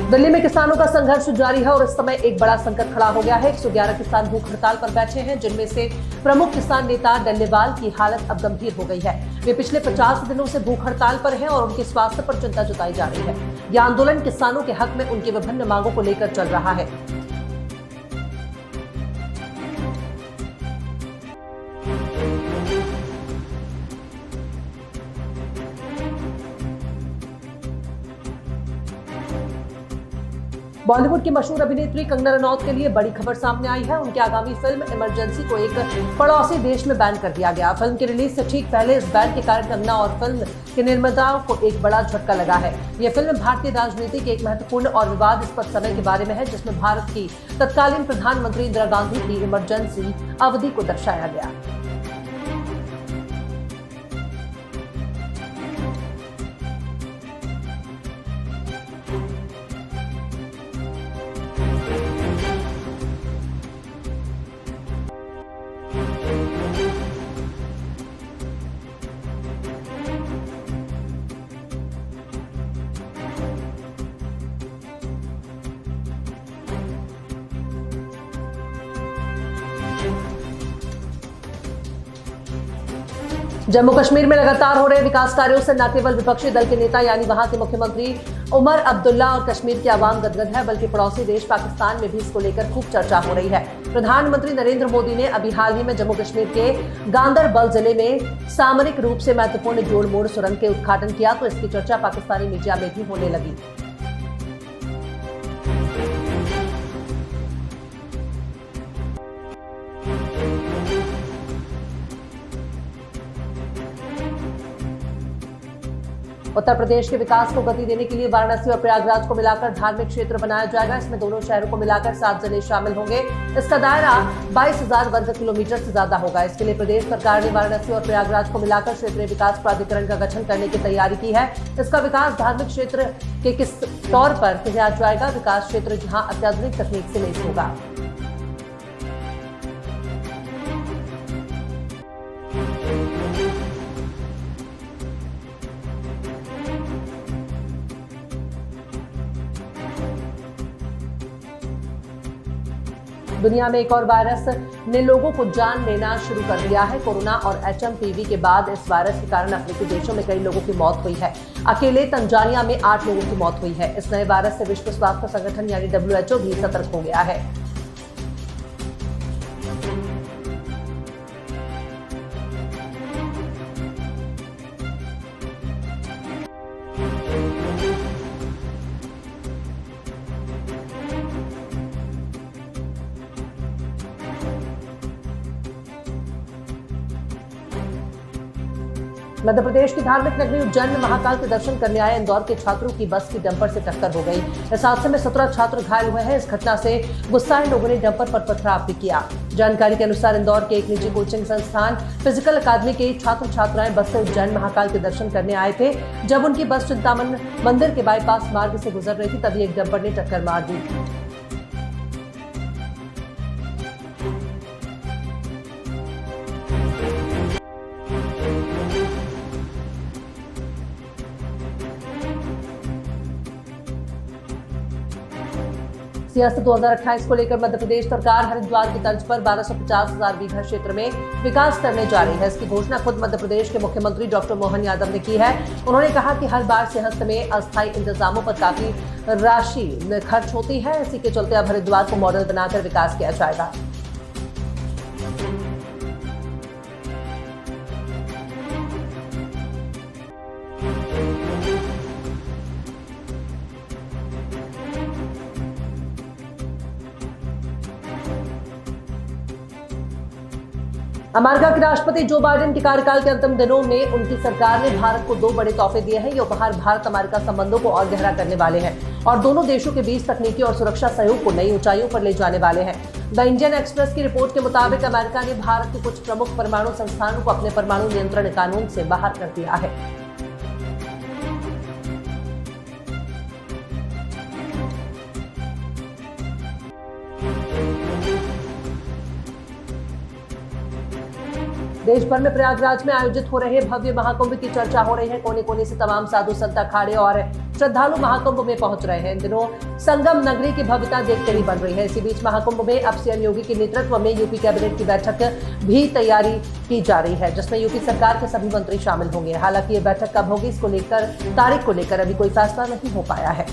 दिल्ली में किसानों का संघर्ष जारी है और इस समय एक बड़ा संकट खड़ा हो गया है। 111 किसान भूख हड़ताल पर बैठे हैं, जिनमें से प्रमुख किसान नेता डल्लेवाल की हालत अब गंभीर हो गई है। वे पिछले 50 दिनों से भूख हड़ताल पर हैं और उनके स्वास्थ्य पर चिंता जताई जा रही है। यह आंदोलन किसानों के हक में उनकी विभिन्न मांगों को लेकर चल रहा है। बॉलीवुड की मशहूर अभिनेत्री कंगना रनौत के लिए बड़ी खबर सामने आई है। उनकी आगामी फिल्म इमरजेंसी को एक पड़ोसी देश में बैन कर दिया गया। फिल्म की रिलीज से ठीक पहले इस बैन के कारण कंगना और फिल्म के निर्माताओं को एक बड़ा झटका लगा है। यह फिल्म भारतीय राजनीति के एक महत्वपूर्ण और विवादास्पद समय के बारे में है, जिसमें भारत की तत्कालीन प्रधानमंत्री इंदिरा गांधी की इमरजेंसी अवधि को दर्शाया गया। जम्मू कश्मीर में लगातार हो रहे विकास कार्यों से न केवल विपक्षी दल के नेता यानी वहां के मुख्यमंत्री उमर अब्दुल्ला और कश्मीर की आवाम गदगद है, बल्कि पड़ोसी देश पाकिस्तान में भी इसको लेकर खूब चर्चा हो रही है। प्रधानमंत्री नरेंद्र मोदी ने अभी हाल ही में जम्मू कश्मीर के गांदरबल जिले में सामरिक रूप से महत्वपूर्ण जोड़ मोड़ सुरंग के उद्घाटन किया, तो इसकी चर्चा पाकिस्तानी मीडिया में भी होने लगी। उत्तर प्रदेश के विकास को गति देने के लिए वाराणसी और प्रयागराज को मिलाकर धार्मिक क्षेत्र बनाया जाएगा। इसमें दोनों शहरों को मिलाकर 7 जिले शामिल होंगे। इसका दायरा 22,000 वर्ग किलोमीटर से ज्यादा होगा। इसके लिए प्रदेश सरकार ने वाराणसी और प्रयागराज को मिलाकर क्षेत्रीय विकास प्राधिकरण का गठन करने की तैयारी की है। इसका विकास धार्मिक क्षेत्र के किस तौर पर किया जाएगा? विकास क्षेत्र जहाँ अत्याधुनिक तकनीक से लैस होगा। दुनिया में एक और वायरस ने लोगों को जान लेना शुरू कर दिया है। कोरोना और HMPV के बाद इस वायरस के कारण अफ्रीकी देशों में कई लोगों की मौत हुई है। अकेले तंजानिया में 8 लोगों की मौत हुई है। इस नए वायरस से विश्व स्वास्थ्य संगठन यानी WHO भी सतर्क हो गया है। मध्य प्रदेश की धार्मिक नगरी उज्जैन में महाकाल के दर्शन करने आए इंदौर के छात्रों की बस की डंपर से टक्कर हो गई। इस हादसे में 17 छात्र घायल हुए हैं। इस घटना से गुस्साए लोगों ने डंपर पर पथराव भी किया। जानकारी के अनुसार इंदौर के एक निजी कोचिंग संस्थान फिजिकल अकादमी के छात्र छात्राएं बस से उज्जैन महाकाल के दर्शन करने आए थे। जब उनकी बस चिंतामन मंदिर के बाईपास मार्ग से गुजर रही थी, तभी एक डंपर ने टक्कर मार दी। सियासत 2028 को लेकर मध्य प्रदेश सरकार हरिद्वार की तर्ज पर 1250,000 बीघा क्षेत्र में विकास करने जा रही है। इसकी घोषणा खुद मध्य प्रदेश के मुख्यमंत्री डॉक्टर मोहन यादव ने की है। उन्होंने कहा कि हर बार सिंहस्थ में अस्थायी इंतजामों पर काफी राशि खर्च होती है। इसी के चलते अब हरिद्वार को मॉडल बनाकर विकास किया जाएगा। अमेरिका के राष्ट्रपति जो बाइडेन के कार्यकाल के अंतिम दिनों में उनकी सरकार ने भारत को 2 बड़े तोहफे दिए हैं। ये उपहार भारत अमेरिका संबंधों को और गहरा करने वाले हैं और दोनों देशों के बीच तकनीकी और सुरक्षा सहयोग को नई ऊंचाइयों पर ले जाने वाले हैं। द इंडियन एक्सप्रेस की रिपोर्ट के मुताबिक अमेरिका ने भारत के कुछ प्रमुख परमाणु संस्थानों को अपने परमाणु नियंत्रण कानून से बाहर कर दिया है। देश भर में प्रयागराज में आयोजित हो रहे भव्य महाकुंभ की चर्चा हो रही है। कोने कोने से तमाम साधु संत अखाड़े और श्रद्धालु महाकुंभ में पहुंच रहे हैं। इन दिनों संगम नगरी की भव्यता देखते ही बन रही है। इसी बीच महाकुंभ में अब सीएम योगी के नेतृत्व में यूपी कैबिनेट की बैठक भी तैयारी की जा रही है, जिसमें यूपी सरकार के सभी मंत्री शामिल होंगे। हालांकि ये बैठक कब होगी, इसको लेकर तारीख को लेकर अभी कोई फैसला नहीं हो पाया है।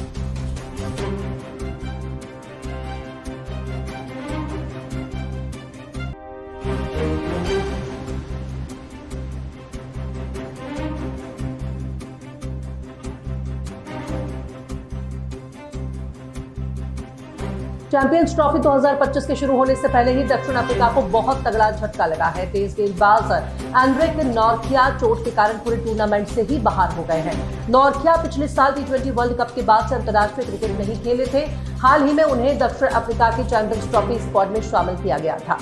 चैंपियंस ट्रॉफी 2025 के शुरू होने से पहले ही दक्षिण अफ्रीका को बहुत तगड़ा झटका लगा है। तेज गेंदबाज एंड्रिक नॉर्थिया चोट के कारण पूरे टूर्नामेंट से ही बाहर हो गए हैं। नॉर्थिया पिछले साल T20 वर्ल्ड कप के बाद से अंतर्राष्ट्रीय क्रिकेट नहीं खेले थे। हाल ही में उन्हें दक्षिण अफ्रीका की चैंपियंस ट्रॉफी स्क्वाड में शामिल किया गया था।